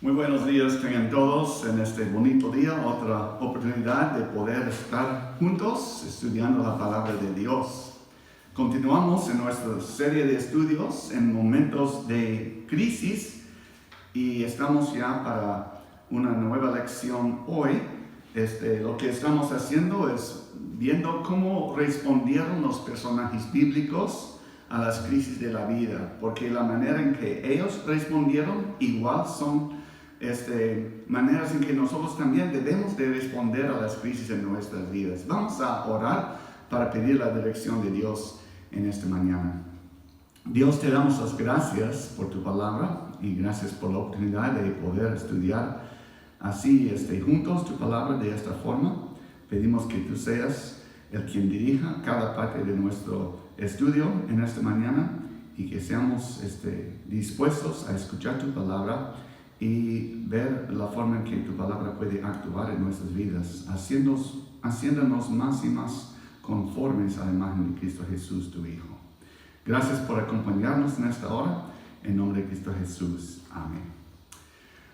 Muy buenos días tengan todos en este bonito día, otra oportunidad de poder estar juntos estudiando la palabra de Dios. Continuamos en nuestra serie de estudios en momentos de crisis y estamos ya para una nueva lección hoy. Lo que estamos haciendo es viendo cómo respondieron los personajes bíblicos a las crisis de la vida, porque la manera en que ellos respondieron igual son maneras en que nosotros también debemos de responder a las crisis en nuestras vidas. Vamos a orar para pedir la dirección de Dios en esta mañana. Dios, te damos las gracias por tu palabra y gracias por la oportunidad de poder estudiar así juntos tu palabra de esta forma. Pedimos que tú seas el quien dirija cada parte de nuestro estudio en esta mañana y que seamos dispuestos a escuchar tu palabra y ver la forma en que tu palabra puede actuar en nuestras vidas, haciéndonos más y más conformes a la imagen de Cristo Jesús, tu Hijo. Gracias por acompañarnos en esta hora, en nombre de Cristo Jesús. Amén.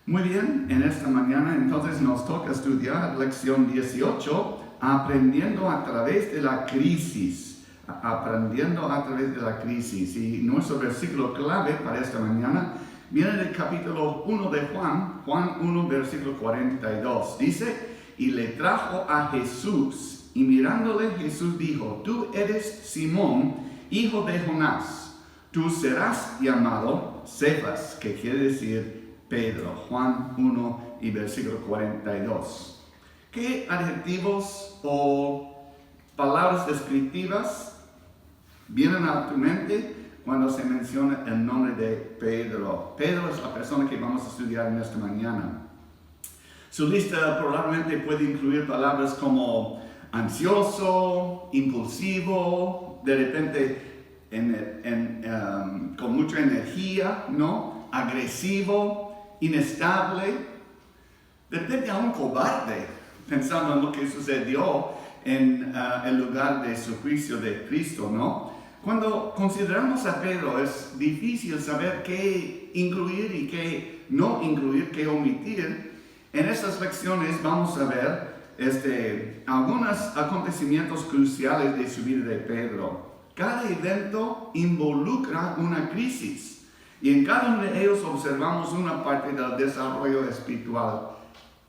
Muy bien, en esta mañana entonces nos toca estudiar lección 18, aprendiendo a través de la crisis. Aprendiendo a través de la crisis. Y nuestro versículo clave para esta mañana viene del capítulo 1 de Juan 1, versículo 42. Dice, y le trajo a Jesús, y mirándole Jesús dijo, tú eres Simón, hijo de Jonás, tú serás llamado Cefas, que quiere decir Pedro. Juan 1 y versículo 42. ¿Qué adjetivos o palabras descriptivas vienen a tu mente cuando se menciona el nombre de Pedro? Pedro es la persona que vamos a estudiar en esta mañana. Su lista probablemente puede incluir palabras como ansioso, impulsivo, de repente con mucha energía, ¿no? Agresivo, inestable, de repente aún cobarde, pensando en lo que sucedió en el lugar de su juicio de Cristo, ¿no? Cuando consideramos a Pedro es difícil saber qué incluir y qué no incluir, qué omitir. En estas lecciones vamos a ver algunos acontecimientos cruciales de su vida de Pedro. Cada evento involucra una crisis y en cada uno de ellos observamos una parte del desarrollo espiritual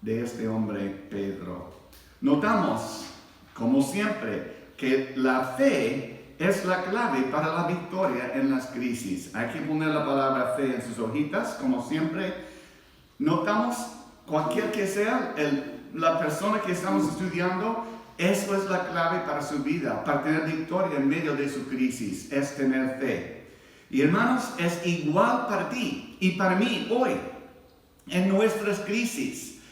de este hombre Pedro. Notamos, como siempre, que la fe es la clave para la victoria en las crisis. Hay que poner la palabra fe en sus hojitas, como siempre. Notamos, cualquier que sea la persona que estamos estudiando, eso es la clave para su vida, para tener victoria en medio de su crisis, es tener fe. Y hermanos, es igual para ti y para mí hoy, en nuestras crisis.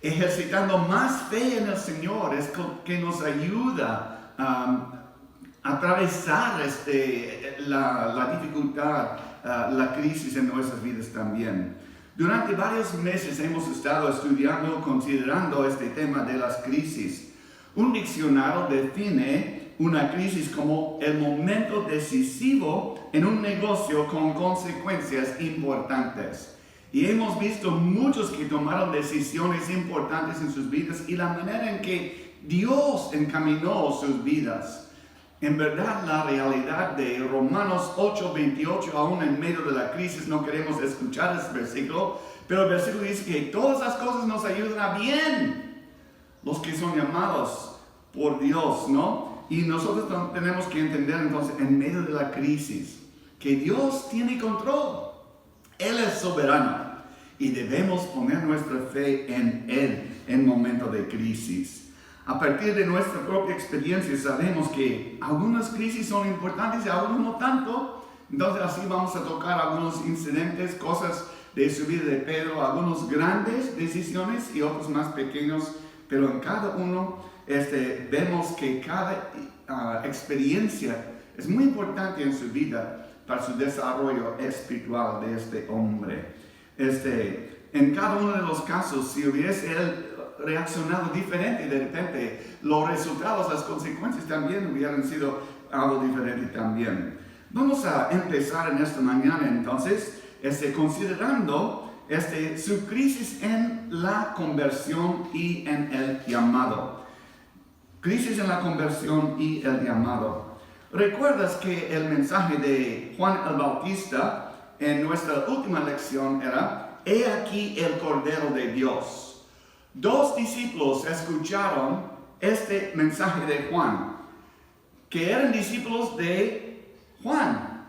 Ejercitando más fe en el Señor es que nos ayuda a atravesar la dificultad, la crisis en nuestras vidas también. Durante varios meses hemos estado estudiando, considerando este tema de las crisis. Un diccionario define una crisis como el momento decisivo en un negocio con consecuencias importantes. Y hemos visto muchos que tomaron decisiones importantes en sus vidas y la manera en que Dios encaminó sus vidas. En verdad, la realidad de Romanos 8:28, aún en medio de la crisis, no queremos escuchar ese versículo, pero el versículo dice que todas las cosas nos ayudan a bien, los que son llamados por Dios, ¿no? Y nosotros tenemos que entender entonces, en medio de la crisis, que Dios tiene control. Él es soberano y debemos poner nuestra fe en Él en momentos de crisis. A partir de nuestra propia experiencia sabemos que algunas crisis son importantes y algunas no tanto. Entonces así vamos a tocar algunos incidentes, cosas de su vida de Pedro, algunas grandes decisiones y otros más pequeños. Pero en cada uno vemos que cada experiencia es muy importante en su vida para su desarrollo espiritual de este hombre. En cada uno de los casos, si hubiese él reaccionado diferente, de repente los resultados, las consecuencias también hubieran sido algo diferente también. Vamos a empezar en esta mañana entonces considerando su crisis en la conversión y en el llamado. Crisis en la conversión y el llamado. ¿Recuerdas que el mensaje de Juan el Bautista en nuestra última lección era: He aquí el Cordero de Dios? 2 discípulos escucharon este mensaje de Juan, que eran discípulos de Juan,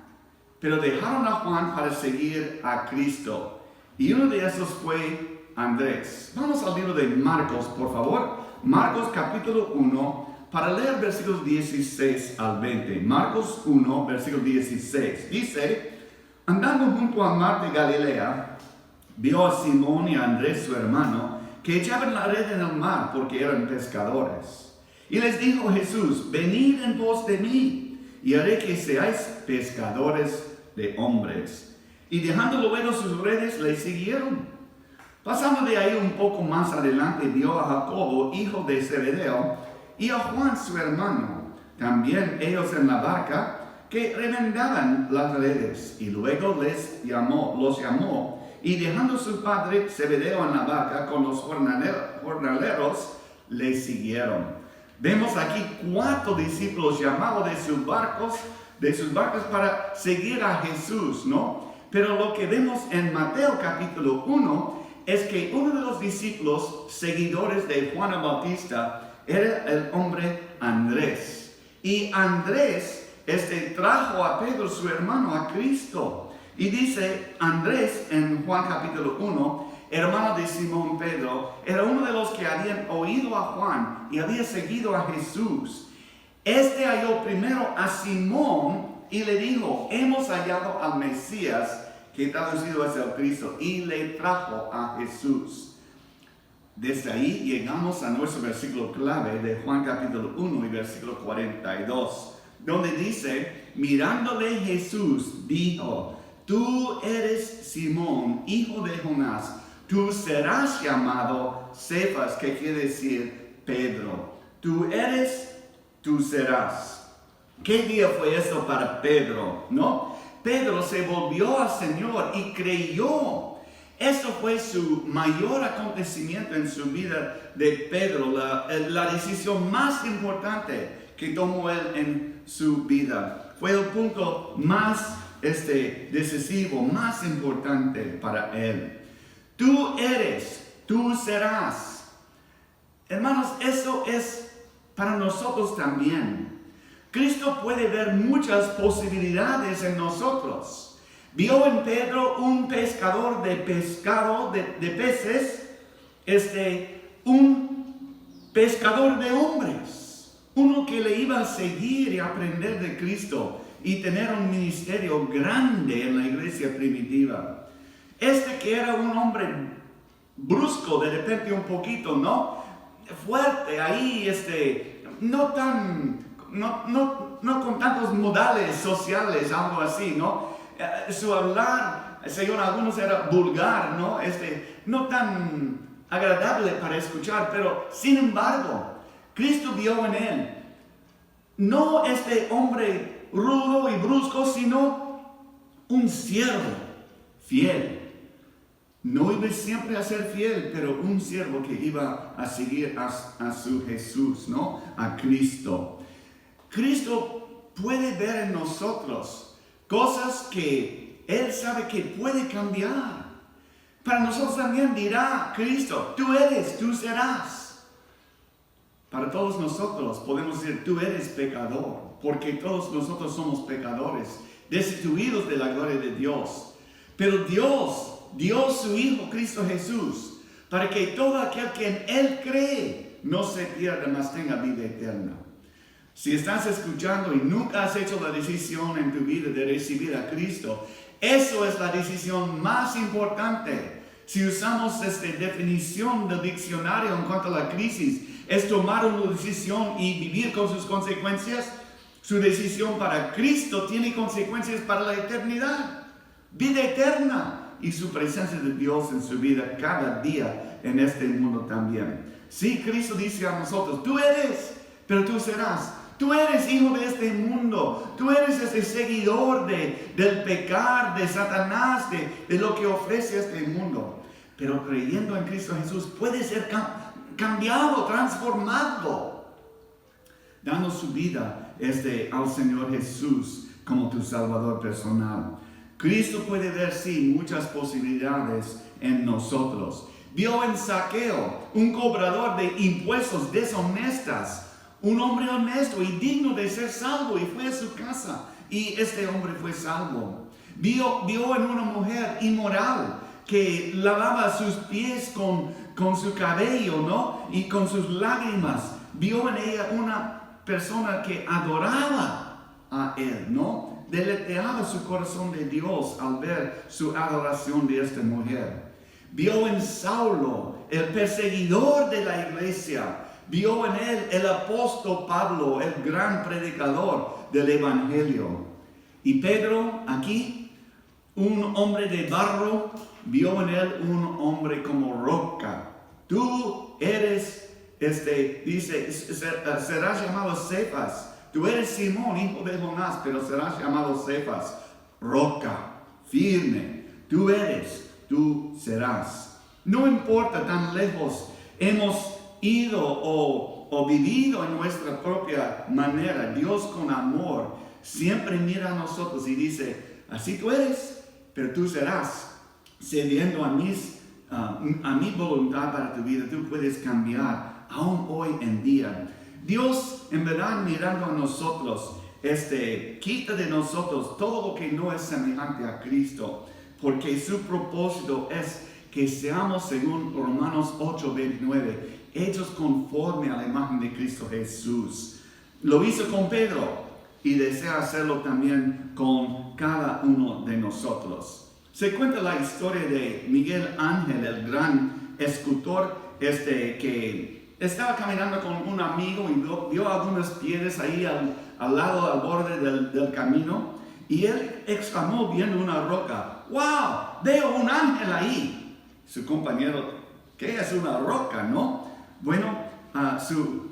pero dejaron a Juan para seguir a Cristo. Y uno de esos fue Andrés. Vamos al libro de Marcos, por favor. Marcos capítulo 1, para leer versículos 16 al 20. Marcos 1, versículo 16. Dice: andando junto al mar de Galilea, vio a Simón y a Andrés su hermano, que echaban la red en el mar porque eran pescadores. Y les dijo Jesús: venid en pos de mí, y haré que seáis pescadores de hombres. Y dejando luego sus redes, le siguieron. Pasando de ahí un poco más adelante, vio a Jacobo, hijo de Zebedeo, y a Juan su hermano, también ellos en la barca, que remendaban las redes. Y luego los llamó, y dejando su padre Zebedeo en la barca con los jornaleros, le siguieron. Vemos aquí 4 discípulos llamados de sus barcos para seguir a Jesús, ¿no? Pero lo que vemos en Mateo capítulo 1 es que uno de los discípulos seguidores de Juan el Bautista era el hombre Andrés. Y Andrés trajo a Pedro, su hermano, a Cristo. Y dice Andrés en Juan capítulo 1, hermano de Simón Pedro, era uno de los que habían oído a Juan y había seguido a Jesús. Halló primero a Simón y le dijo: hemos hallado al Mesías, que traducido es el Cristo, y le trajo a Jesús. Desde ahí llegamos a nuestro versículo clave de Juan capítulo 1 y versículo 42, donde dice: mirándole Jesús dijo: tú eres Simón, hijo de Jonás, tú serás llamado Cefas, que quiere decir Pedro. Tú eres, tú serás. ¿Qué día fue eso para Pedro? ¿No? Pedro se volvió al Señor y creyó. Eso fue su mayor acontecimiento en su vida de Pedro, la decisión más importante que tomó él en su vida. Fue el punto más decisivo, más importante para él. Tú eres, tú serás. Hermanos, eso es para nosotros también. Cristo puede ver muchas posibilidades en nosotros. Vio en Pedro un pescador de pescado, de peces, un pescador de hombres, uno que le iba a seguir y aprender de Cristo y tener un ministerio grande en la iglesia primitiva. Que era un hombre brusco, de repente un poquito, ¿no? Fuerte, ahí, no con tantos modales sociales, algo así, ¿no? Su hablar, según algunos, era vulgar, ¿no? No tan agradable para escuchar, pero sin embargo, Cristo vio en él no hombre rudo y brusco, sino un siervo fiel. No iba siempre a ser fiel, pero un siervo que iba a seguir a su Jesús, ¿no? A Cristo. Cristo puede ver en nosotros cosas que Él sabe que puede cambiar. Para nosotros también dirá Cristo: tú eres, tú serás. Para todos nosotros podemos decir: tú eres pecador, porque todos nosotros somos pecadores, destituidos de la gloria de Dios. Pero Dios dio su Hijo Cristo Jesús para que todo aquel que en Él cree no se pierda, mas tenga vida eterna. Si estás escuchando y nunca has hecho la decisión en tu vida de recibir a Cristo, eso es la decisión más importante. Si usamos esta definición del diccionario en cuanto a la crisis, es tomar una decisión y vivir con sus consecuencias. Su decisión para Cristo tiene consecuencias para la eternidad, vida eterna, y su presencia de Dios en su vida cada día en este mundo también. Si Cristo dice a nosotros: tú eres, pero tú serás, Tú eres hijo de este mundo. Tú eres ese seguidor del pecar, de Satanás, de lo que ofrece este mundo. Pero creyendo en Cristo Jesús puede ser cambiado, transformado, dando su vida al Señor Jesús como tu Salvador personal. Cristo puede ver, sí, muchas posibilidades en nosotros. Vio en Zaqueo, un cobrador de impuestos deshonestas, un hombre honesto y digno de ser salvo, y fue a su casa y este hombre fue salvo. Vio en una mujer inmoral que lavaba sus pies con su cabello, ¿no? Y con sus lágrimas. Vio en ella una persona que adoraba a él, ¿no? Deleteaba su corazón de Dios al ver su adoración de esta mujer. Vio en Saulo, el perseguidor de la iglesia. Vio en él el apóstol Pablo, el gran predicador del evangelio. Y Pedro, aquí, un hombre de barro, vio en él un hombre como roca. Tú eres, dice, serás llamado Cefas. Tú eres Simón, hijo de Jonás, pero serás llamado Cefas, roca, firme. Tú eres, tú serás. No importa tan lejos hemos ido o vivido en nuestra propia manera. Dios con amor siempre mira a nosotros y dice, así tú eres, pero tú serás, cediendo a mi voluntad para tu vida. Tú puedes cambiar aún hoy en día. Dios, en verdad, mirando a nosotros, quita de nosotros todo lo que no es semejante a Cristo, porque su propósito es que seamos, según Romanos 8:29, hechos conforme a la imagen de Cristo Jesús. Lo hizo con Pedro y desea hacerlo también con cada uno de nosotros. Se cuenta la historia de Miguel Ángel, el gran escultor, que estaba caminando con un amigo y vio algunas piedras ahí al lado, al borde del camino, y él exclamó viendo una roca, ¡wow! Veo un ángel ahí. Su compañero, ¿qué es una roca, no? Bueno, su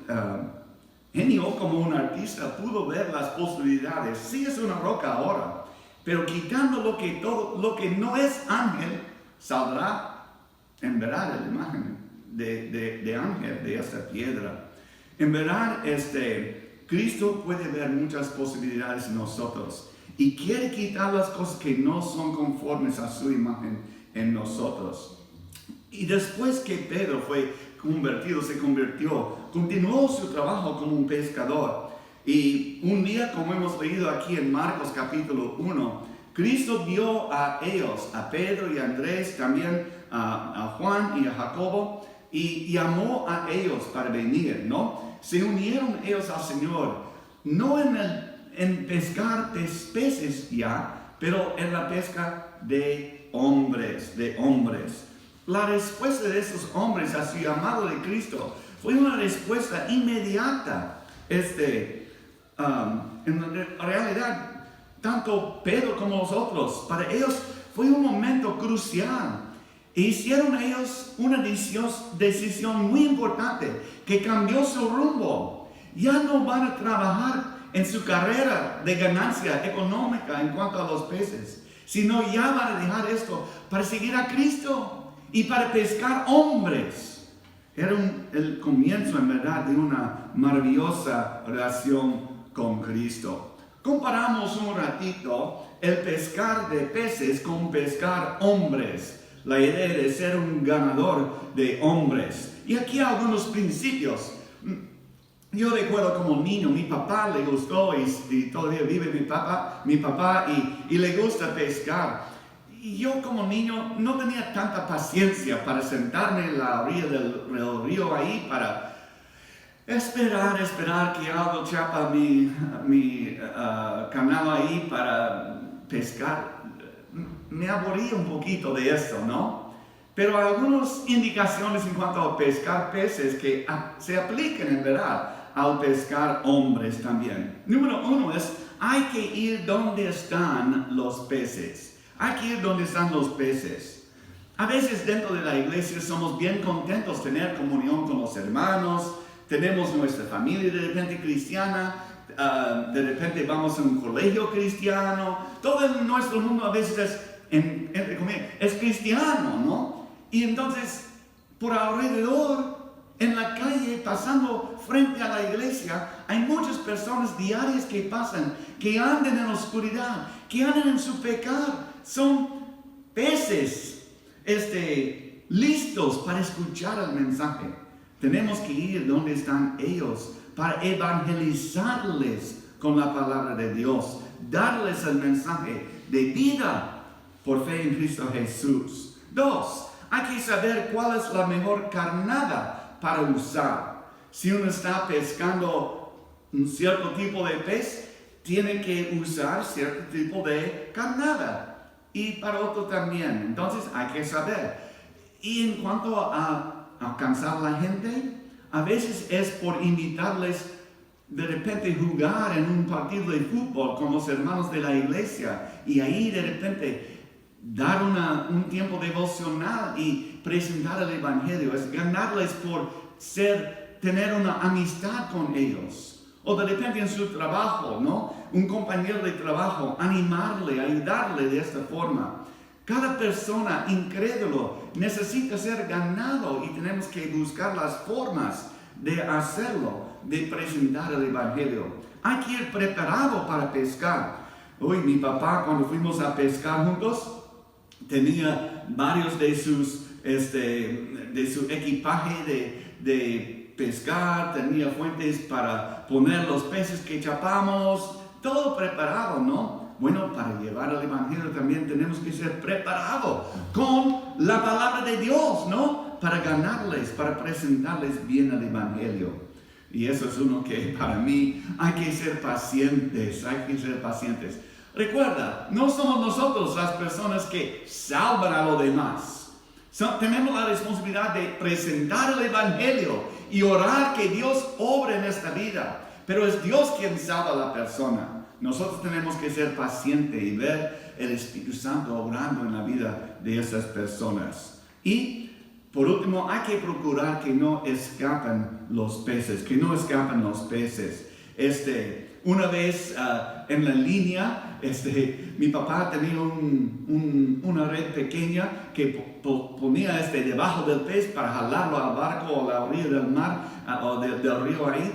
genio como un artista pudo ver las posibilidades. Sí es una roca ahora, pero quitando todo lo que no es ángel, saldrá en verdad la imagen de ángel de esta piedra. En verdad, Cristo puede ver muchas posibilidades en nosotros y quiere quitar las cosas que no son conformes a su imagen en nosotros. Y después que Pedro se convirtió, continuó su trabajo como un pescador. Y un día, como hemos leído aquí en Marcos capítulo 1, Cristo vio a ellos, a Pedro y a Andrés, también a Juan y a Jacobo, y llamó a ellos para venir, ¿no? Se unieron ellos al Señor, no en pescar peces ya, pero en la pesca de hombres. La respuesta de esos hombres a su llamado de Cristo fue una respuesta inmediata. En realidad, tanto Pedro como los otros, para ellos fue un momento crucial. E hicieron ellos una decisión muy importante que cambió su rumbo. Ya no van a trabajar en su carrera de ganancia económica en cuanto a los peces, sino ya van a dejar esto para seguir a Cristo y para pescar hombres. Era el comienzo, en verdad, de una maravillosa relación con Cristo. Comparamos un ratito el pescar de peces con pescar hombres. La idea de ser un ganador de hombres. Y aquí algunos principios. Yo recuerdo como niño, mi papá le gustó y todavía vive mi papá y le gusta pescar. Y yo como niño no tenía tanta paciencia para sentarme en la orilla del río ahí para esperar que algo chapa mi canal ahí para pescar. Me aburría un poquito de esto, ¿no? Pero algunas indicaciones en cuanto a pescar peces que se aplican en verdad al pescar hombres también. Número 1 es, hay que ir donde están los peces. Hay que ir donde están los peces. A veces dentro de la iglesia somos bien contentos tener comunión con los hermanos, tenemos nuestra familia de repente cristiana, de repente vamos a un colegio cristiano, todo en nuestro mundo a veces es cristiano, ¿no? Y entonces, por alrededor, en la calle, pasando frente a la iglesia, hay muchas personas diarias que pasan, que andan en la oscuridad, que andan en su pecado. Son peces, listos para escuchar el mensaje. Tenemos que ir donde están ellos para evangelizarles con la palabra de Dios, darles el mensaje de vida por fe en Cristo Jesús. 2. Hay que saber cuál es la mejor carnada para usar. Si uno está pescando un cierto tipo de pez, tiene que usar cierto tipo de carnada. Y para otro también. Entonces hay que saber. Y en cuanto a alcanzar a la gente, a veces es por invitarles de repente jugar en un partido de fútbol con los hermanos de la iglesia. Y ahí de repente dar un tiempo devocional y presentar el evangelio. Es ganarles por tener una amistad con ellos. O de repente en su trabajo, ¿no? Un compañero de trabajo, animarle, ayudarle de esta forma. Cada persona incrédulo necesita ser ganado y tenemos que buscar las formas de hacerlo, de presentar el evangelio. Hay que ir preparado para pescar. Hoy mi papá, cuando fuimos a pescar juntos, tenía varios de su equipaje de pescar, tenía fuentes para poner los peces que chapamos, todo preparado, ¿no? Bueno, para llevar el evangelio también tenemos que ser preparados con la palabra de Dios, ¿no? Para ganarles, para presentarles bien el evangelio. Y eso es uno que para mí hay que ser pacientes, Recuerda, no somos nosotros las personas que salvan a los demás. Tenemos la responsabilidad de presentar el evangelio y orar que Dios obre en esta vida. Pero es Dios quien salva a la persona. Nosotros tenemos que ser pacientes y ver el Espíritu Santo obrando en la vida de esas personas. Y por último, hay que procurar que no escapen los peces, Una vez en la línea, mi papá tenía una red pequeña que ponía debajo del pez para jalarlo al barco o a la orilla del mar o del río ahí,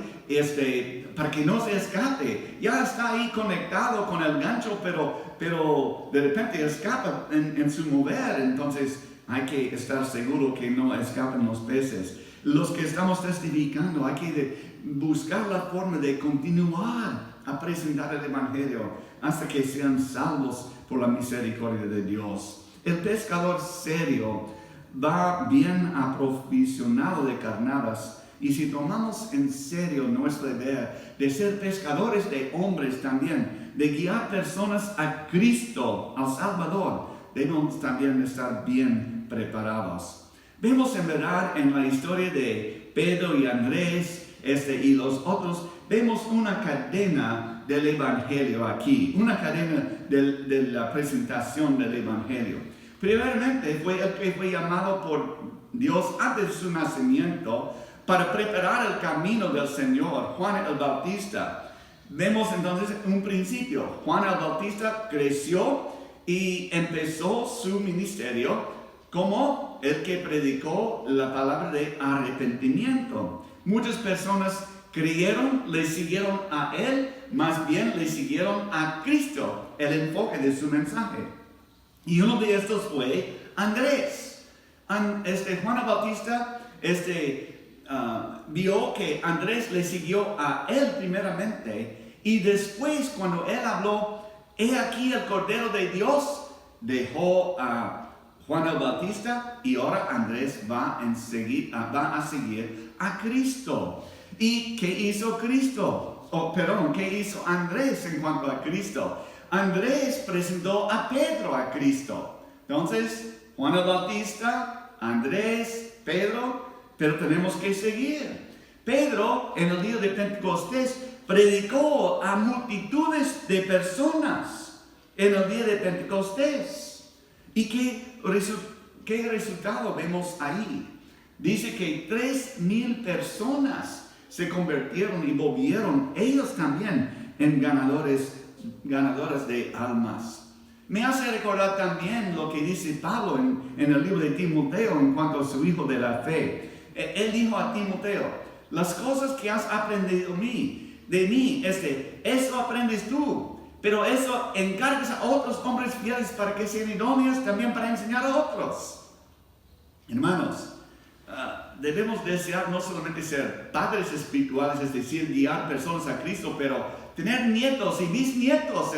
para que no se escape. Ya está ahí conectado con el gancho, pero de repente escapa en su mover. Entonces hay que estar seguro que no escapen los peces. Los que estamos testificando, hay que buscar la forma de continuar a presentar el evangelio hasta que sean salvos por la misericordia de Dios. El pescador serio va bien aprovisionado de carnadas. Y si tomamos en serio nuestro deber de ser pescadores de hombres también, de guiar personas a Cristo, al Salvador, debemos también estar bien preparados. Vemos en verdad en la historia de Pedro y Andrés y los otros, vemos una cadena del evangelio aquí, una cadena de la presentación del evangelio. Primeramente fue el que fue llamado por Dios antes de su nacimiento para preparar el camino del Señor, Juan el Bautista. Vemos entonces un principio. Juan el Bautista creció y empezó su ministerio como el que predicó la palabra de arrepentimiento. Muchas personas creyeron, le siguieron a él, más bien le siguieron a Cristo, el enfoque de su mensaje. Y uno de estos fue Andrés. Juan el Bautista, vio que Andrés le siguió a él primeramente, y después cuando él habló, he aquí el Cordero de Dios, dejó a Juan el Bautista y ahora Andrés va a seguir a Cristo. ¿Y qué hizo Cristo? ¿Qué hizo Andrés en cuanto a Cristo? Andrés presentó a Pedro a Cristo. Entonces, Juan el Bautista, Andrés, Pedro, pero tenemos que seguir. Pedro, en el día de Pentecostés, predicó a multitudes de personas en el día de Pentecostés. ¿Y qué resultado vemos ahí? Dice que 3,000 personas se convirtieron y volvieron ellos también en ganadores de almas. Me hace recordar también lo que dice Pablo en el libro de Timoteo en cuanto a su hijo de la fe. Él dijo a Timoteo, las cosas que has aprendido de mí, eso aprendes tú, pero eso encargas a otros hombres fieles para que sean idóneos también para enseñar a otros. Hermanos, debemos desear no solamente ser padres espirituales, es decir, guiar personas a Cristo, pero tener nietos y bisnietos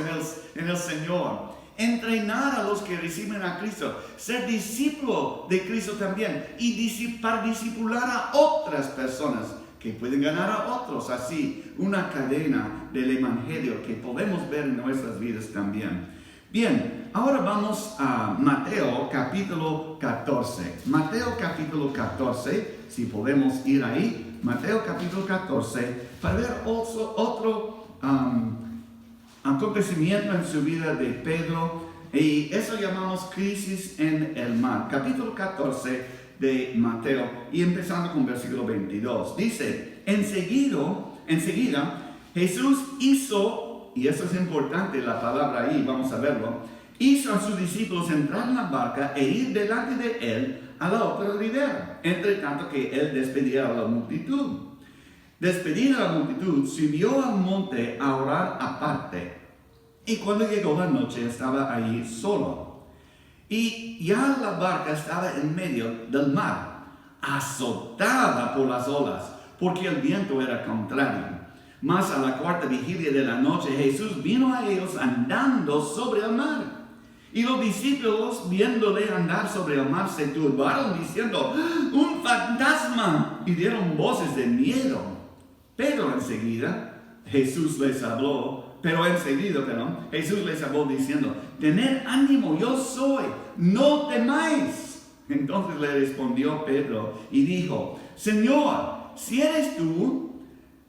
en el Señor. Entrenar a los que reciben a Cristo, ser discípulo de Cristo también y para discipular a otras personas que pueden ganar a otros. Así, una cadena del Evangelio que podemos ver en nuestras vidas también. Bien, ahora vamos a Mateo capítulo 14. Mateo capítulo 14, si podemos ir ahí, Mateo capítulo 14, para ver otro acontecimiento en su vida de Pedro, y eso llamamos crisis en el mar. Capítulo 14 de Mateo, y empezando con versículo 22, dice, enseguida Jesús hizo, y eso es importante, la palabra ahí, vamos a verlo, hizo a sus discípulos entrar en la barca e ir delante de él a la otra ribera, entre tanto que él despedía a la multitud. Despedida la multitud, subió al monte a orar aparte. Y cuando llegó la noche, estaba allí solo. Y ya la barca estaba en medio del mar, azotada por las olas, porque el viento era contrario. Mas a la cuarta vigilia de la noche, Jesús vino a ellos andando sobre el mar. Y los discípulos, viéndole andar sobre el mar, se turbaron diciendo, ¡un fantasma! Y dieron voces de miedo. Pero enseguida Jesús les habló diciendo, tened ánimo, yo soy, no temáis. Entonces le respondió Pedro y dijo, Señor, si eres tú,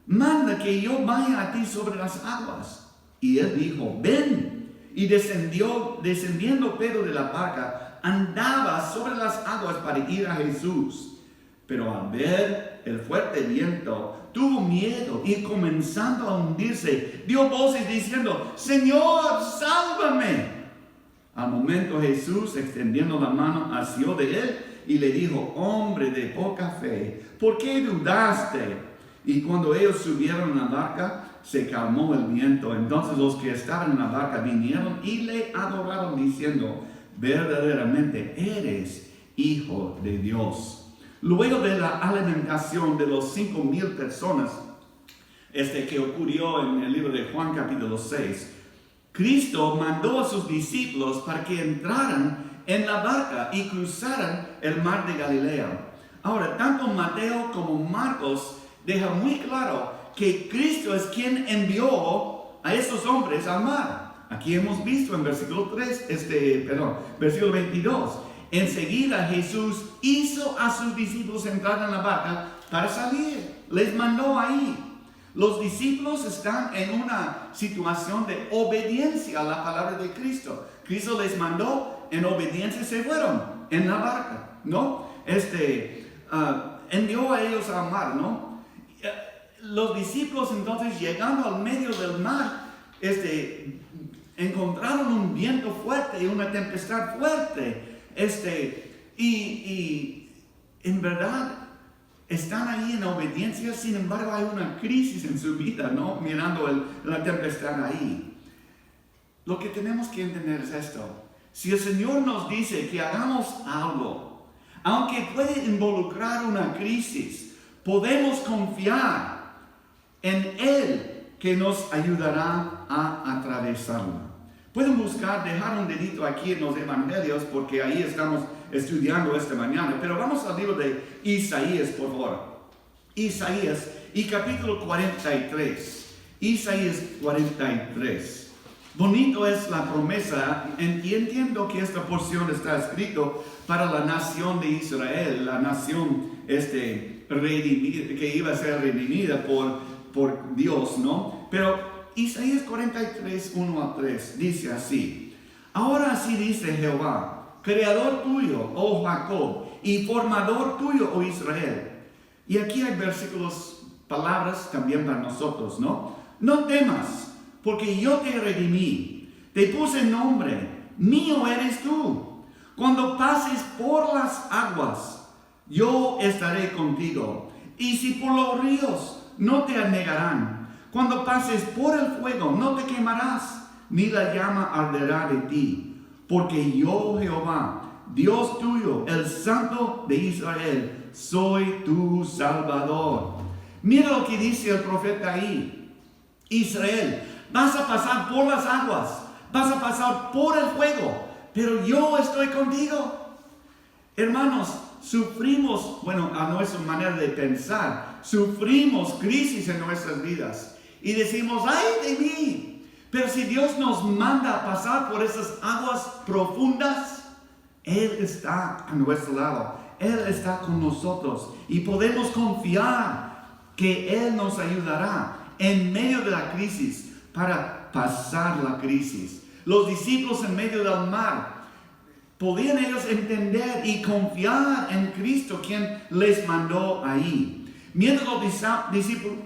manda que yo vaya a ti sobre las aguas. Y él dijo, ven. Y descendiendo Pedro de la barca, andaba sobre las aguas para ir a Jesús. Pero al ver el fuerte viento, tuvo miedo y comenzando a hundirse, dio voces diciendo, Señor, sálvame. Al momento Jesús, extendiendo la mano, asió de él y le dijo, hombre de poca fe, ¿por qué dudaste? Y cuando ellos subieron a la barca, se calmó el viento. Entonces los que estaban en la barca vinieron y le adoraron diciendo, verdaderamente eres Hijo de Dios. Luego de la alimentación de los 5,000 personas, que ocurrió en el libro de Juan capítulo 6, Cristo mandó a sus discípulos para que entraran en la barca y cruzaran el mar de Galilea. Ahora, tanto Mateo como Marcos dejan muy claro que Cristo es quien envió a esos hombres al mar. Aquí hemos visto en versículo 22. Enseguida Jesús hizo a sus discípulos entrar en la barca para salir. Les mandó ahí. Los discípulos están en una situación de obediencia a la palabra de Cristo. Cristo les mandó, en obediencia se fueron en la barca, ¿no? Envió a ellos al mar, ¿no? Los discípulos entonces, llegando al medio del mar, encontraron un viento fuerte y una tempestad fuerte. Y en verdad están ahí en obediencia, sin embargo hay una crisis en su vida, ¿no? Mirando la tempestad ahí. Lo que tenemos que entender es esto. Si el Señor nos dice que hagamos algo, aunque puede involucrar una crisis, podemos confiar en Él que nos ayudará a atravesarla. Pueden dejar un dedito aquí en los evangelios porque ahí estamos estudiando esta mañana. Pero vamos al libro de Isaías, por favor. Isaías y capítulo 43. Isaías 43. Bonito es la promesa, y entiendo que esta porción está escrito para la nación de Israel, la nación redimida, que iba a ser redimida por Dios, ¿no? Pero Isaías 43, 1-3, dice así, ahora así dice Jehová, creador tuyo, oh Jacob, y formador tuyo, oh Israel. Y aquí hay versículos palabras también para nosotros, ¿no? No temas, porque yo te redimí, te puse nombre, mío eres tú. Cuando pases por las aguas, yo estaré contigo. Y si por los ríos, no te anegarán. Cuando pases por el fuego, no te quemarás, ni la llama arderá de ti. Porque yo, Jehová, Dios tuyo, el Santo de Israel, soy tu Salvador. Mira lo que dice el profeta ahí. Israel, vas a pasar por las aguas, vas a pasar por el fuego, pero yo estoy contigo. Hermanos, sufrimos, bueno, a nuestra manera de pensar, sufrimos crisis en nuestras vidas y decimos, ¡ay de mí! Pero si Dios nos manda a pasar por esas aguas profundas, Él está a nuestro lado, Él está con nosotros y podemos confiar que Él nos ayudará en medio de la crisis para pasar la crisis. Los discípulos en medio del mar, podían ellos entender y confiar en Cristo, quien les mandó ahí. Mientras los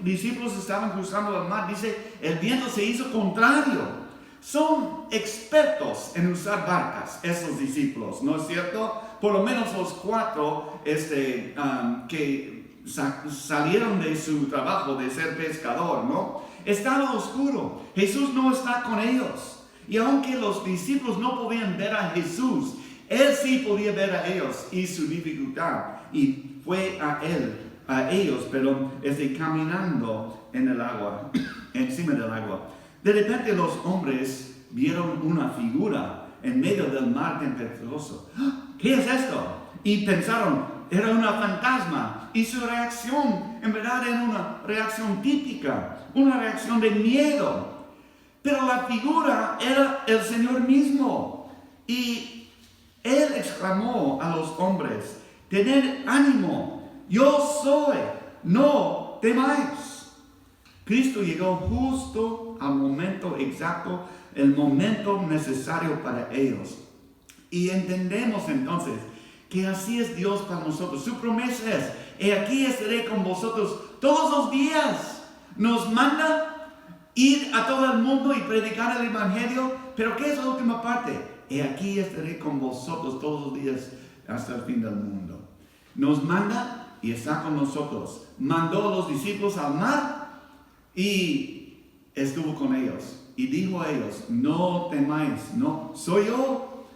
discípulos estaban cruzando el mar, dice, el viento se hizo contrario. Son expertos en usar barcas, esos discípulos, ¿no es cierto? Por lo menos los 4 que salieron de su trabajo de ser pescador, ¿no? Estaba oscuro, Jesús no está con ellos. Y aunque los discípulos no podían ver a Jesús, Él sí podía ver a ellos y su dificultad. Y fue a ellos, pero caminando en el agua, encima del agua. De repente los hombres vieron una figura en medio del mar tempestuoso. ¿Qué es esto? Y pensaron, era una fantasma. Y su reacción, en verdad, era una reacción típica, una reacción de miedo. Pero la figura era el Señor mismo. Y Él exclamó a los hombres, tened ánimo, yo soy, no temáis. Cristo llegó justo al momento exacto, el momento necesario para ellos. Y entendemos entonces que así es Dios para nosotros. Su promesa es, he aquí estaré con vosotros todos los días. Nos manda ir a todo el mundo y predicar el Evangelio. Pero ¿qué es la última parte? He aquí estaré con vosotros todos los días hasta el fin del mundo. Nos manda y está con nosotros. Mandó a los discípulos al mar y estuvo con ellos. Y dijo a ellos, no temáis, no, soy yo.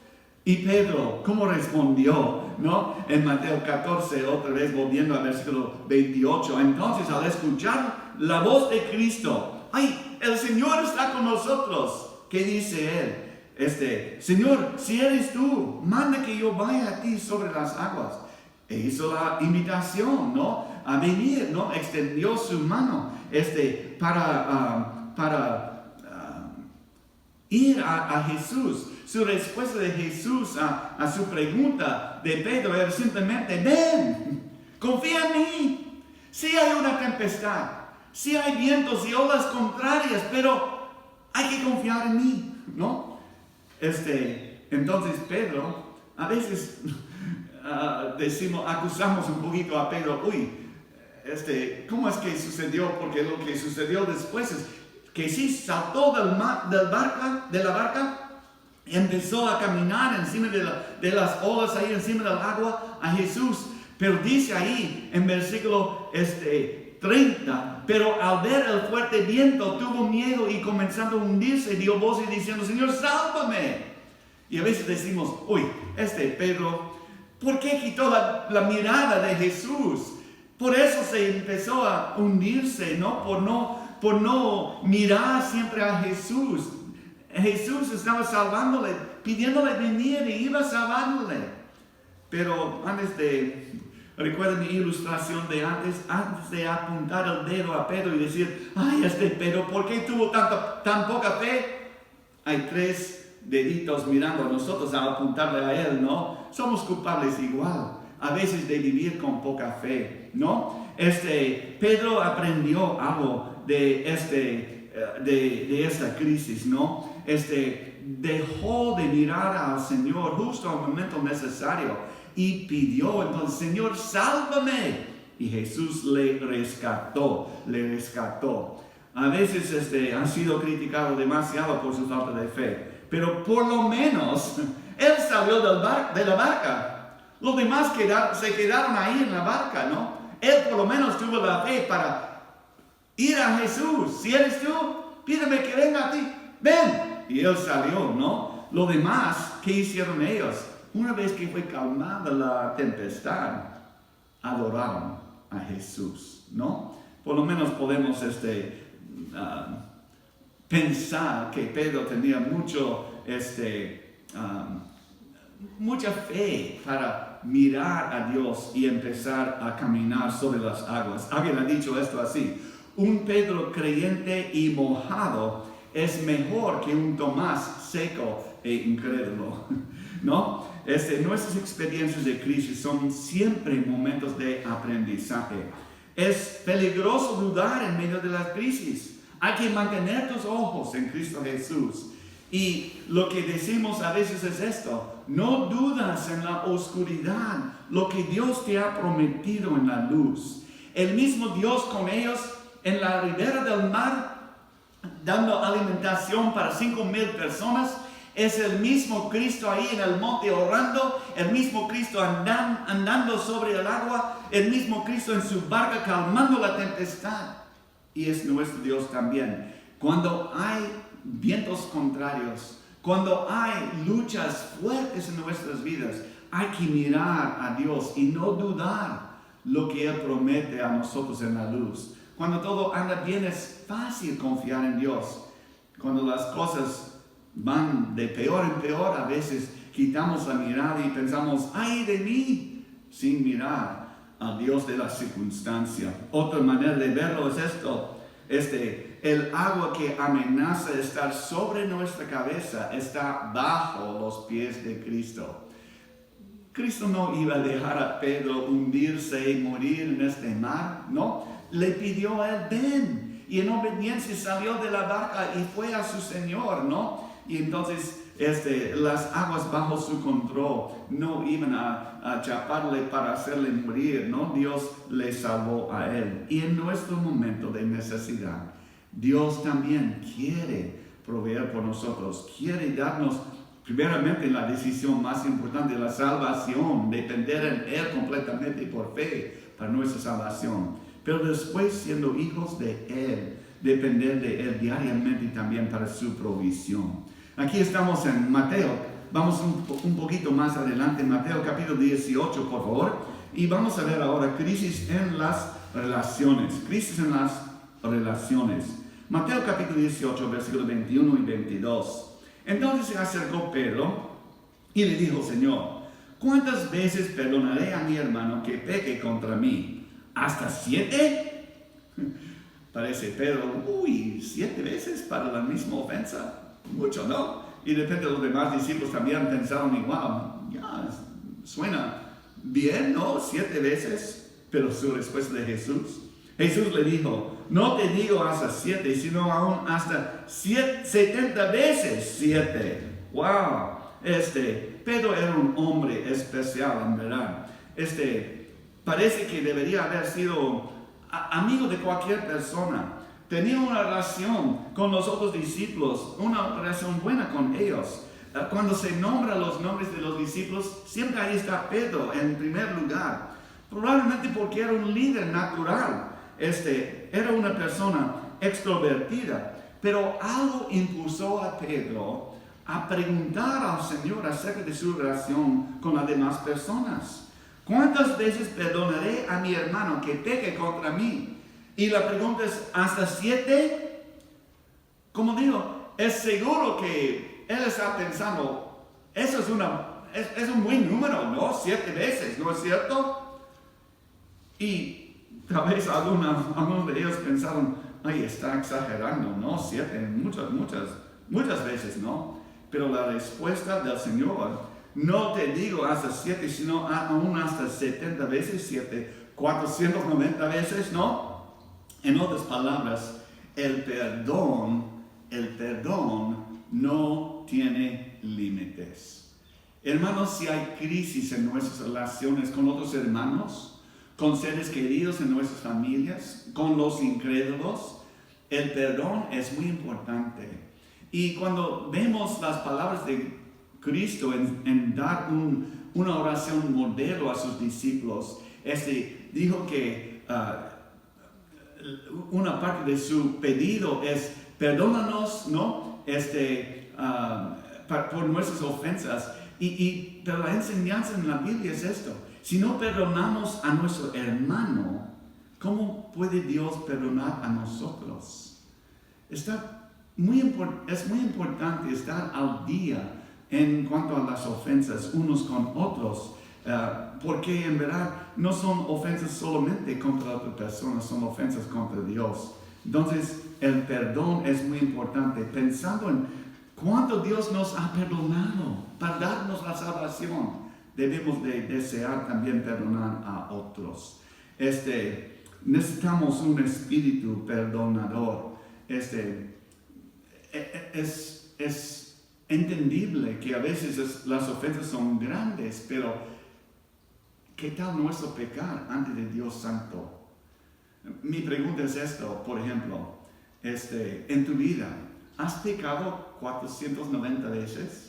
Y Pedro, ¿cómo respondió? ¿No? En Mateo 14, otra vez volviendo al versículo 28. Entonces, al escuchar la voz de Cristo, ¡ay! El Señor está con nosotros. ¿Qué dice él? Señor, si eres tú, manda que yo vaya a ti sobre las aguas. E hizo la invitación, ¿no? A venir, ¿no? Extendió su mano, para ir a Jesús. Su respuesta de Jesús a su pregunta de Pedro era simplemente, ven, confía en mí. Sí hay una tempestad, sí hay vientos y olas contrarias, pero hay que confiar en mí, ¿no? Entonces Pedro, a veces acusamos un poquito a Pedro, ¿cómo es que sucedió? Porque lo que sucedió después es que sí saltó de la barca, empezó a caminar encima de las olas ahí encima del agua a Jesús. Pero dice ahí en versículo 30, pero al ver el fuerte viento tuvo miedo y comenzando a hundirse dio voces diciendo, Señor, sálvame. Y a veces decimos, Pedro, ¿por qué quitó la mirada de Jesús? Por eso se empezó a hundirse, ¿no? Por no mirar siempre a Jesús. Jesús estaba salvándole, pidiéndole venir y iba salvándole. Pero recuerda mi ilustración de antes de apuntar el dedo a Pedro y decir, ay, Pedro, ¿por qué tuvo tan poca fe? Hay 3 deditos mirando a nosotros a apuntarle a él, ¿no? Somos culpables igual, a veces de vivir con poca fe, ¿no? Pedro aprendió algo de esta crisis, ¿no? Dejó de mirar al Señor justo al momento necesario y pidió entonces, Señor, sálvame. y Jesús le rescató. A veces han sido criticados demasiado por su falta de fe, pero por lo menos él salió de la barca. Los demás se quedaron ahí en la barca, ¿no? Él por lo menos tuvo la fe para ir a Jesús. Si eres tú, pídeme que venga a ti. Ven. Y él salió, ¿no? Lo demás, ¿qué hicieron ellos? Una vez que fue calmada la tempestad, adoraron a Jesús, ¿no? Por lo menos podemos pensar que Pedro tenía mucha fe para mirar a Dios y empezar a caminar sobre las aguas. Alguien ha dicho esto así: un Pedro creyente y mojado es mejor que un Tomás seco e incrédulo, ¿no? Nuestras experiencias de crisis son siempre momentos de aprendizaje. Es peligroso dudar en medio de las crisis. Hay que mantener tus ojos en Cristo Jesús. Y lo que decimos a veces es esto: no dudas en la oscuridad lo que Dios te ha prometido en la luz. El mismo Dios con ellos en la ribera del mar, dando alimentación para 5,000 personas, es el mismo Cristo ahí en el monte orando, el mismo Cristo andando sobre el agua, el mismo Cristo en su barca calmando la tempestad. Y es nuestro Dios también. Cuando hay vientos contrarios, cuando hay luchas fuertes en nuestras vidas, hay que mirar a Dios y no dudar lo que Él promete a nosotros en la luz. Cuando todo anda bien, es fácil confiar en Dios. Cuando las cosas van de peor en peor, a veces quitamos la mirada y pensamos: ¡ay de mí!, sin mirar al Dios de la circunstancia. Otra manera de verlo es esto: el agua que amenaza estar sobre nuestra cabeza está bajo los pies de Cristo. Cristo no iba a dejar a Pedro hundirse y morir en este mar, ¿no? Le pidió a él: ven. Y en obediencia salió de la barca y fue a su Señor, ¿no? Y entonces las aguas bajo su control no iban a chaparle para hacerle morir, ¿no? Dios le salvó a él. Y en nuestro momento de necesidad, Dios también quiere proveer por nosotros, quiere darnos primeramente la decisión más importante, la salvación, depender en Él completamente por fe para nuestra salvación. Pero después, siendo hijos de Él, depender de Él diariamente también para su provisión. Aquí estamos en Mateo. Vamos un poquito más adelante, Mateo capítulo 18, por favor. Y vamos a ver ahora crisis en las relaciones. Crisis en las relaciones. Mateo capítulo 18, versículos 21 y 22. Entonces se acercó Pedro y le dijo: Señor, ¿cuántas veces perdonaré a mi hermano que peque contra mí? ¿Hasta 7? Parece Pedro: 7 veces para la misma ofensa. Mucho, ¿no? Y de repente los demás discípulos también pensaron igual. Ya, suena bien, ¿no? 7 veces. Pero su respuesta de Jesús le dijo: no te digo hasta 7, sino aún hasta 70 veces 7. ¡Wow! Pedro era un hombre especial, en verdad. Parece que debería haber sido amigo de cualquier persona. Tenía una relación con los otros discípulos, una relación buena con ellos. Cuando se nombran los nombres de los discípulos, siempre ahí está Pedro en primer lugar. Probablemente porque era un líder natural. Era una persona extrovertida. Pero algo impulsó a Pedro a preguntar al Señor acerca de su relación con las demás personas. ¿Cuántas veces perdonaré a mi hermano que peque contra mí? Y la pregunta es: ¿hasta 7? Como digo, es seguro que él está pensando: eso es un buen número, ¿no? 7 veces, ¿no es cierto? Y tal vez algunos de ellos pensaron: ay, está exagerando, ¿no? 7, muchas veces, ¿no? Pero la respuesta del Señor: no te digo hasta 7, sino aún hasta 70 veces 7, 490 veces, ¿no? En otras palabras, el perdón no tiene límites. Hermanos, si hay crisis en nuestras relaciones con otros hermanos, con seres queridos en nuestras familias, con los incrédulos. El perdón es muy importante. Y cuando vemos las palabras de Cristo en dar una oración modelo a sus discípulos, dijo que una parte de su pedido es perdónanos, ¿no? Por nuestras ofensas. Pero la enseñanza en la Biblia es esto: si no perdonamos a nuestro hermano, ¿cómo puede Dios perdonar a nosotros? Es muy importante estar al día en cuanto a las ofensas unos con otros, porque en verdad no son ofensas solamente contra otra persona, son ofensas contra Dios. Entonces el perdón es muy importante, pensando en cuánto Dios nos ha perdonado para darnos la salvación. Debemos de desear también perdonar a otros. Necesitamos un espíritu perdonador. Es entendible que a veces las ofensas son grandes, pero ¿qué tal nuestro pecar ante de Dios Santo? Mi pregunta es esto, por ejemplo, en tu vida, ¿has pecado 490 veces?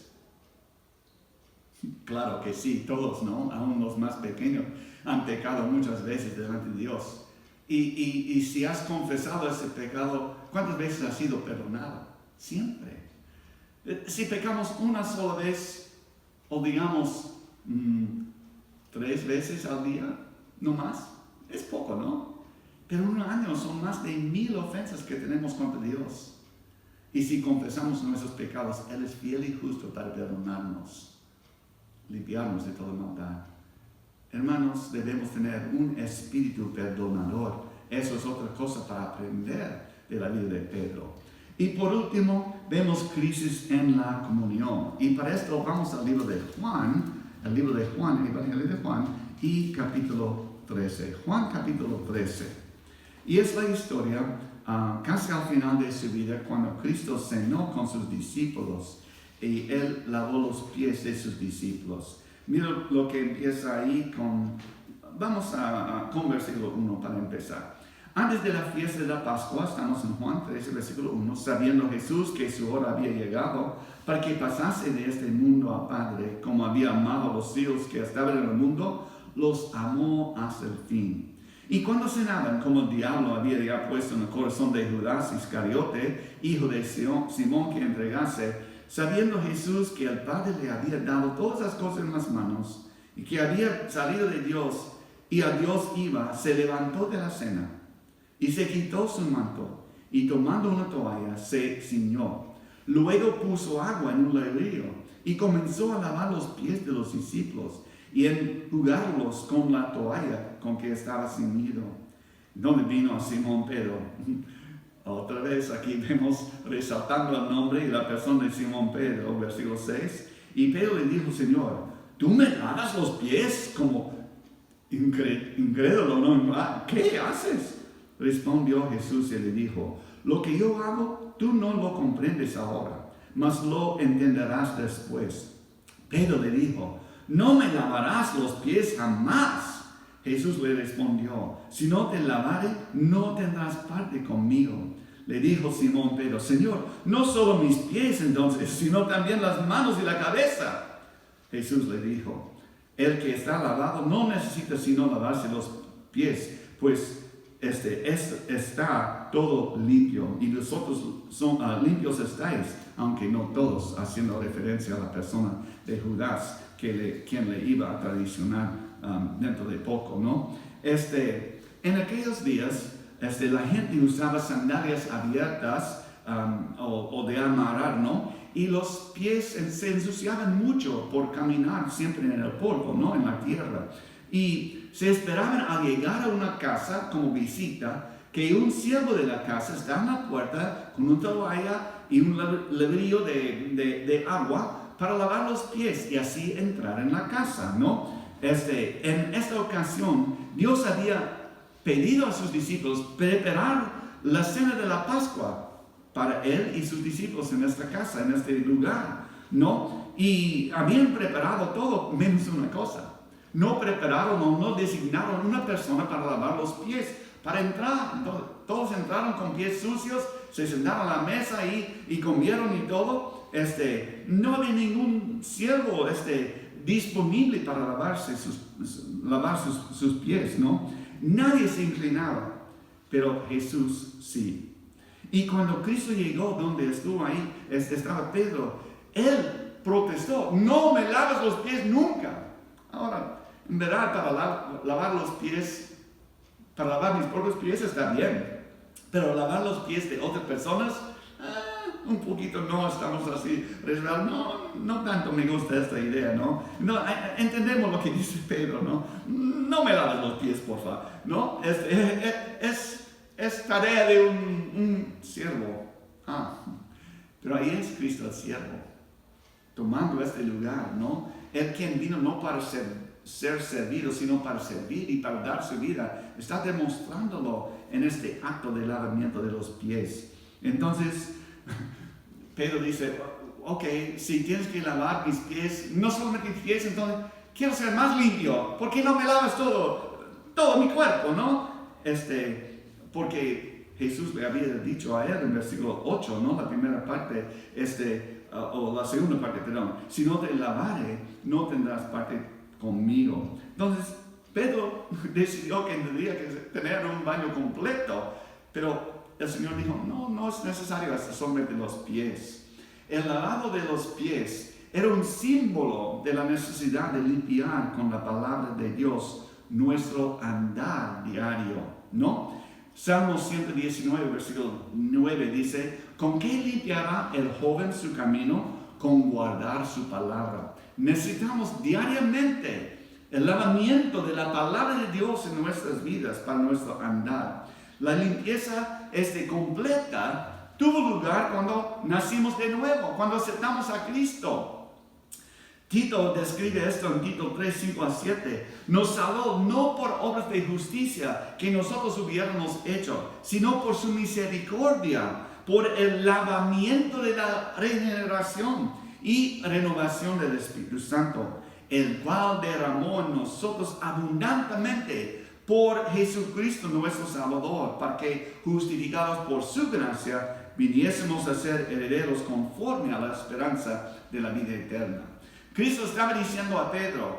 Claro que sí, todos, ¿no? Aún los más pequeños han pecado muchas veces delante de Dios. Y si has confesado ese pecado, ¿cuántas veces has sido perdonado? Siempre. Si pecamos una sola vez, o digamos 3 veces al día, no más, es poco, ¿no? Pero en un año son más de 1000 ofensas que tenemos contra Dios. Y si confesamos nuestros pecados, Él es fiel y justo para perdonarnos, limpiarnos de toda maldad. Hermanos, debemos tener un espíritu perdonador. Eso es otra cosa para aprender de la vida de Pedro. Y por último, vemos crisis en la comunión. Y para esto vamos al libro de Juan, el Evangelio de Juan, y capítulo 13. Juan capítulo 13. Y es la historia casi al final de su vida, cuando Cristo cenó con sus discípulos y Él lavó los pies de sus discípulos. Mira lo que empieza ahí vamos con versículo 1 para empezar. Antes de la fiesta de la Pascua, estamos en Juan 13, versículo 1, sabiendo Jesús que su hora había llegado para que pasase de este mundo al Padre, como había amado a los hijos que estaban en el mundo, los amó hasta el fin. Y cuando cenaban, como el diablo había ya puesto en el corazón de Judas Iscariote, hijo de Simón, que entregase, sabiendo Jesús que el Padre le había dado todas las cosas en las manos, y que había salido de Dios, y a Dios iba, se levantó de la cena, y se quitó su manto, y tomando una toalla, se ciñó. Luego puso agua en un lebrillo, y comenzó a lavar los pies de los discípulos, y enjugarlos con la toalla con que estaba ceñido. Donde vino a Simón Pedro. Otra vez aquí vemos resaltando el nombre y la persona de Simón Pedro, versículo 6. Y Pedro le dijo: Señor, ¿tú me lavas los pies? Como incrédulo, ¿no? ¿Qué haces? Respondió Jesús y le dijo: lo que yo hago, tú no lo comprendes ahora, mas lo entenderás después. Pedro le dijo: no me lavarás los pies jamás. Jesús le respondió: si no te lavare, no tendrás parte conmigo. Le dijo Simón Pedro: Señor, no solo mis pies entonces, sino también las manos y la cabeza. Jesús le dijo: el que está lavado no necesita sino lavarse los pies, pues está todo limpio, y vosotros limpios estáis, aunque no todos, haciendo referencia a la persona de Judas, quien le iba a traicionar dentro de poco, ¿no? En aquellos días, la gente usaba sandalias abiertas o de amarrar, ¿no? Y los pies se ensuciaban mucho por caminar siempre en el polvo, ¿no? En la tierra. Y se esperaban al llegar a una casa como visita, que un siervo de la casa está en la puerta con una toalla y un lebrillo de agua para lavar los pies y así entrar en la casa, ¿no? En esta ocasión, Dios había pedido a sus discípulos preparar la cena de la Pascua para Él y sus discípulos en esta casa, en este lugar, ¿no? Y habían preparado todo menos una cosa. No prepararon o no designaron una persona para lavar los pies, para entrar. Entonces, todos entraron con pies sucios, se sentaron a la mesa y comieron y todo. No había ningún siervo disponible para lavar sus pies, ¿no? Nadie se inclinaba, pero Jesús sí. Y cuando Cristo llegó donde estuvo ahí, estaba Pedro, él protestó: no me laves los pies nunca. Ahora, en verdad, para lavar los pies, para lavar mis propios pies está bien, pero lavar los pies de otras personas, un poquito no estamos así, no tanto me gusta esta idea, ¿no? Entendemos lo que dice Pedro, ¿no? No me laves los pies, por favor, ¿no? Es tarea de un siervo. Pero ahí es Cristo el siervo, tomando este lugar, ¿no? Él quien vino no para ser servido, sino para servir y para dar su vida. Está demostrándolo en este acto de lavamiento de los pies. Entonces, Pedro dice: ok, si tienes que lavar mis pies, no solamente mis pies, entonces quiero ser más limpio. ¿Por qué no me lavas todo mi cuerpo, no? Porque Jesús le había dicho a él en versículo 8, ¿no? La primera parte, o la segunda parte, perdón: si no te lavare, no tendrás parte conmigo. Entonces, Pedro decidió que tendría que tener un baño completo, pero el Señor dijo: no es necesario hasta solamente los pies. El lavado de los pies era un símbolo de la necesidad de limpiar con la palabra de Dios nuestro andar diario, ¿no? Salmo 119, versículo 9 dice: ¿con qué limpiará el joven su camino? Con guardar su palabra. Necesitamos diariamente el lavamiento de la palabra de Dios en nuestras vidas para nuestro andar. La limpieza completa tuvo lugar cuando nacimos de nuevo, cuando aceptamos a Cristo. Tito describe esto en Tito 3, 5 a 7. Nos salvó no por obras de justicia que nosotros hubiéramos hecho, sino por su misericordia, por el lavamiento de la regeneración y renovación del Espíritu Santo, el cual derramó en nosotros abundantemente por Jesucristo nuestro Salvador, para que, justificados por su gracia, viniésemos a ser herederos conforme a la esperanza de la vida eterna. Cristo estaba diciendo a Pedro: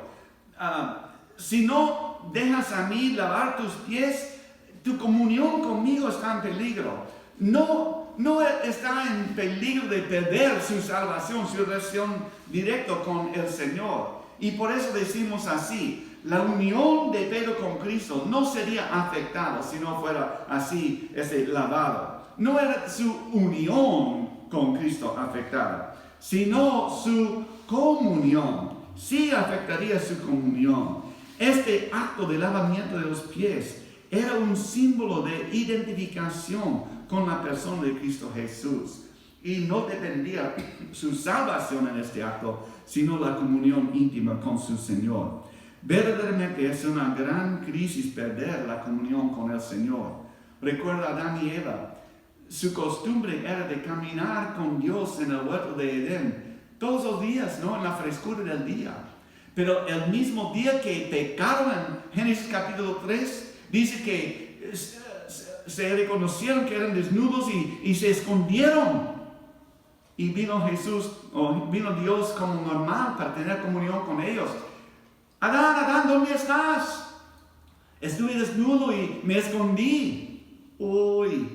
si no dejas a mí lavar tus pies, tu comunión conmigo está en peligro. No está en peligro de perder su salvación, su relación directa con el Señor. Y por eso decimos así: la unión de Pedro con Cristo no sería afectada si no fuera así, lavado. No era su unión con Cristo afectada, sino su comunión. Sí afectaría su comunión. Este acto de lavamiento de los pies era un símbolo de identificación con la persona de Cristo Jesús. Y no dependía su salvación en este acto, sino la comunión íntima con su Señor. Verdaderamente es una gran crisis perder la comunión con el Señor. Recuerda a Adán y Eva. Su costumbre era de caminar con Dios en el huerto de Edén todos los días, ¿no? En la frescura del día. Pero el mismo día que pecaron, en Génesis capítulo 3, dice que se reconocieron que eran desnudos y se escondieron. Y vino Dios como normal para tener comunión con ellos. Adán, ¿dónde estás? Estuve desnudo y me escondí. Uy,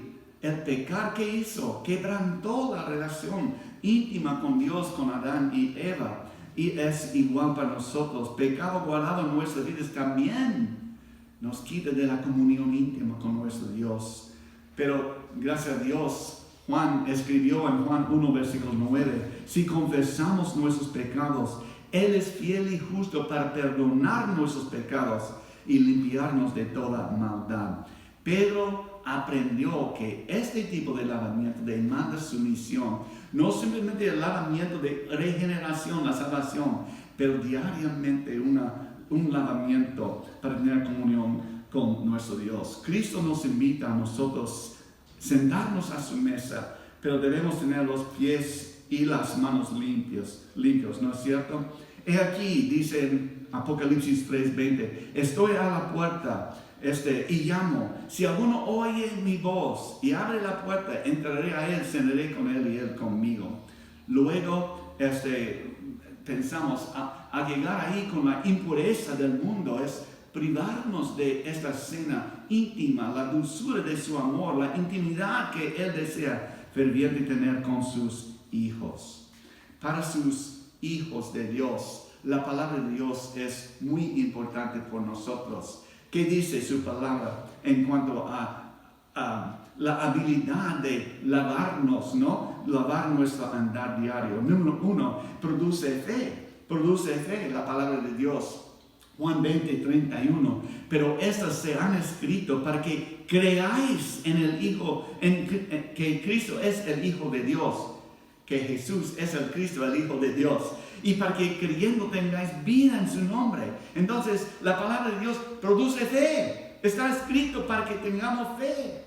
el pecar que hizo quebrantó la relación íntima con Dios, con Adán y Eva. Y es igual para nosotros. Pecado guardado en nuestras vidas también nos quita de la comunión íntima con nuestro Dios. Pero gracias a Dios, Juan escribió en Juan 1, versículo 9: si confesamos nuestros pecados, Él es fiel y justo para perdonar nuestros pecados y limpiarnos de toda maldad. Pedro aprendió que este tipo de lavamiento demanda sumisión, no simplemente el lavamiento de regeneración, la salvación, pero diariamente un lavamiento para tener comunión con nuestro Dios. Cristo nos invita a nosotros sentarnos a su mesa, pero debemos tener los pies y las manos limpios, ¿no es cierto? He aquí, dice en Apocalipsis 3:20, estoy a la puerta y llamo. Si alguno oye mi voz y abre la puerta, entraré a él, cenaré con él y él conmigo. Luego, pensamos, a llegar ahí con la impureza del mundo es privarnos de esta cena íntima, la dulzura de su amor, la intimidad que Él desea ferviente tener con sus hijos. Para sus hijos de Dios, la palabra de Dios es muy importante por nosotros. ¿Qué dice su palabra en cuanto a la habilidad de lavarnos, ¿no? Lavar nuestro andar diario? Número 1, produce fe, la palabra de Dios. Juan 20:31, pero estas se han escrito para que creáis en el Hijo, que Cristo es el Hijo de Dios, que Jesús es el Cristo, el Hijo de Dios, y para que creyendo tengáis vida en su nombre. Entonces, la palabra de Dios produce fe, está escrito para que tengamos fe,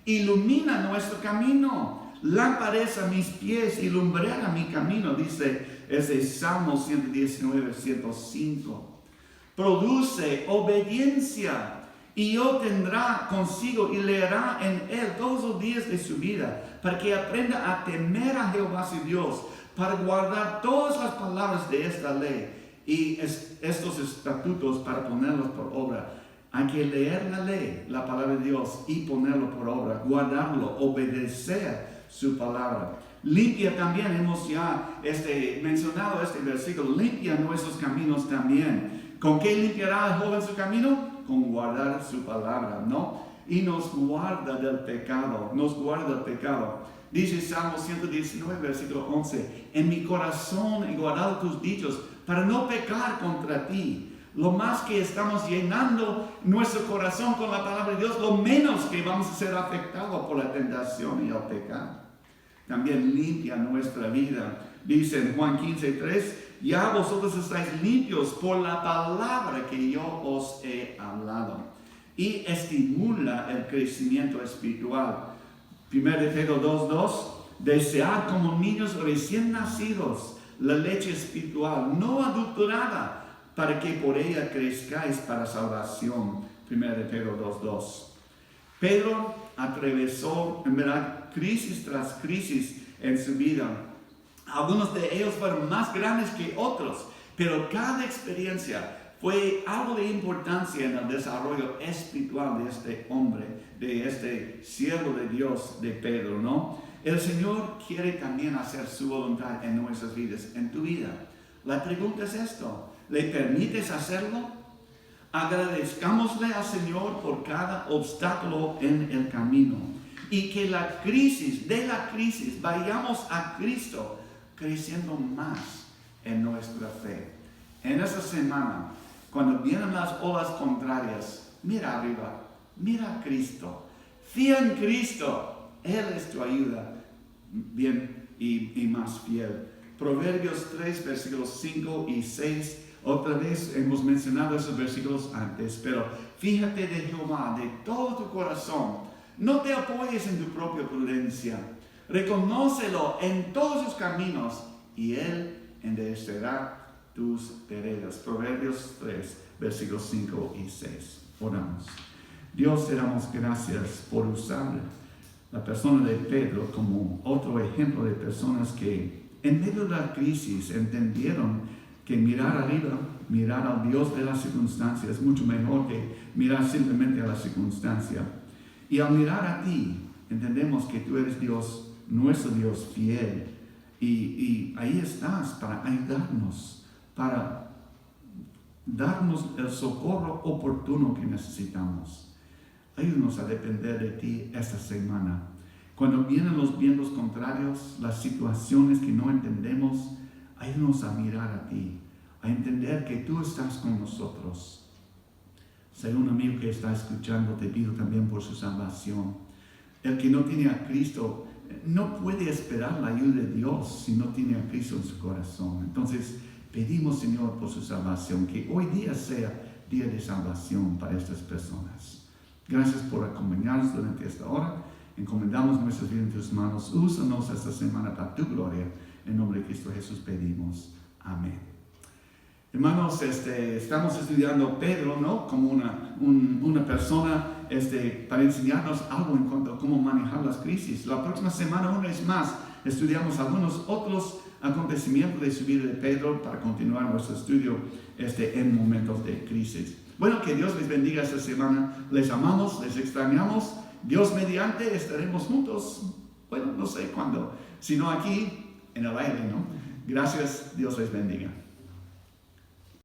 ilumina nuestro camino, lámpara a mis pies y lumbrera mi camino, dice ese Salmo 119, 105. Produce obediencia y tendrá consigo y leerá en él todos los días de su vida, para que aprenda a temer a Jehová su Dios, para guardar todas las palabras de esta ley y estos estatutos para ponerlos por obra. Hay que leer la ley, la palabra de Dios, y ponerlo por obra, guardarlo, obedecer su palabra. Limpia también, hemos ya mencionado este versículo, limpia nuestros caminos también. ¿Con qué limpiará el joven su camino? Con guardar su palabra, ¿no? Y nos guarda del pecado, Dice Salmo 119, versículo 11, en mi corazón he guardado tus dichos para no pecar contra ti. Lo más que estamos llenando nuestro corazón con la palabra de Dios, lo menos que vamos a ser afectados por la tentación y el pecado. También limpia nuestra vida. Dice en Juan 15:3, ya vosotros estáis limpios por la palabra que yo os he hablado. Y estimula el crecimiento espiritual. 1 Pedro 2:2, desead como niños recién nacidos la leche espiritual, no adulterada, para que por ella crezcáis para salvación. 1 Pedro 2:2. Pedro atravesó, en verdad, crisis tras crisis en su vida. Algunos de ellos fueron más grandes que otros, pero cada experiencia fue algo de importancia en el desarrollo espiritual de este hombre, de este siervo de Dios, de Pedro, ¿no? El Señor quiere también hacer su voluntad en nuestras vidas, en tu vida. La pregunta es esto, ¿le permites hacerlo? Agradezcámosle al Señor por cada obstáculo en el camino y que de la crisis vayamos a Cristo creciendo más en nuestra fe. En esta semana, cuando vienen las olas contrarias, mira arriba, mira a Cristo, fía en Cristo, Él es tu ayuda, bien y más fiel. Proverbios 3, versículos 5 y 6, otra vez hemos mencionado esos versículos antes, pero fíjate de Jehová de todo tu corazón, no te apoyes en tu propia prudencia, reconócelo en todos sus caminos y Él enderecerá tus veredas. Proverbios 3, versículos 5 y 6. Oramos. Dios, te damos gracias por usar la persona de Pedro como otro ejemplo de personas que en medio de la crisis entendieron que mirar arriba, mirar al Dios de las circunstancias es mucho mejor que mirar simplemente a la circunstancia. Y al mirar a ti, entendemos que tú eres Dios, nuestro Dios fiel. Y ahí estás para ayudarnos, para darnos el socorro oportuno que necesitamos. Ayúdanos a depender de ti esta semana. Cuando vienen los vientos contrarios, las situaciones que no entendemos, ayúdanos a mirar a ti, a entender que tú estás con nosotros. Si hay un amigo que está escuchando, te pido también por su salvación. El que no tiene a Cristo no puede esperar la ayuda de Dios si no tiene a Cristo en su corazón. Entonces, pedimos, Señor, por su salvación, que hoy día sea día de salvación para estas personas. Gracias por acompañarnos durante esta hora. Encomendamos nuestras vidas en tus manos. Úsanos esta semana para tu gloria. En nombre de Cristo Jesús pedimos. Amén. Hermanos, estamos estudiando Pedro, ¿no? Como una persona para enseñarnos algo en cuanto a cómo manejar las crisis. La próxima semana, una vez más, estudiamos algunos otros acontecimientos de su vida de Pedro para continuar nuestro estudio en momentos de crisis. Bueno, que Dios les bendiga esta semana. Les amamos, les extrañamos. Dios mediante estaremos juntos. Bueno, no sé cuándo, sino aquí en el aire, ¿no? Gracias, Dios les bendiga.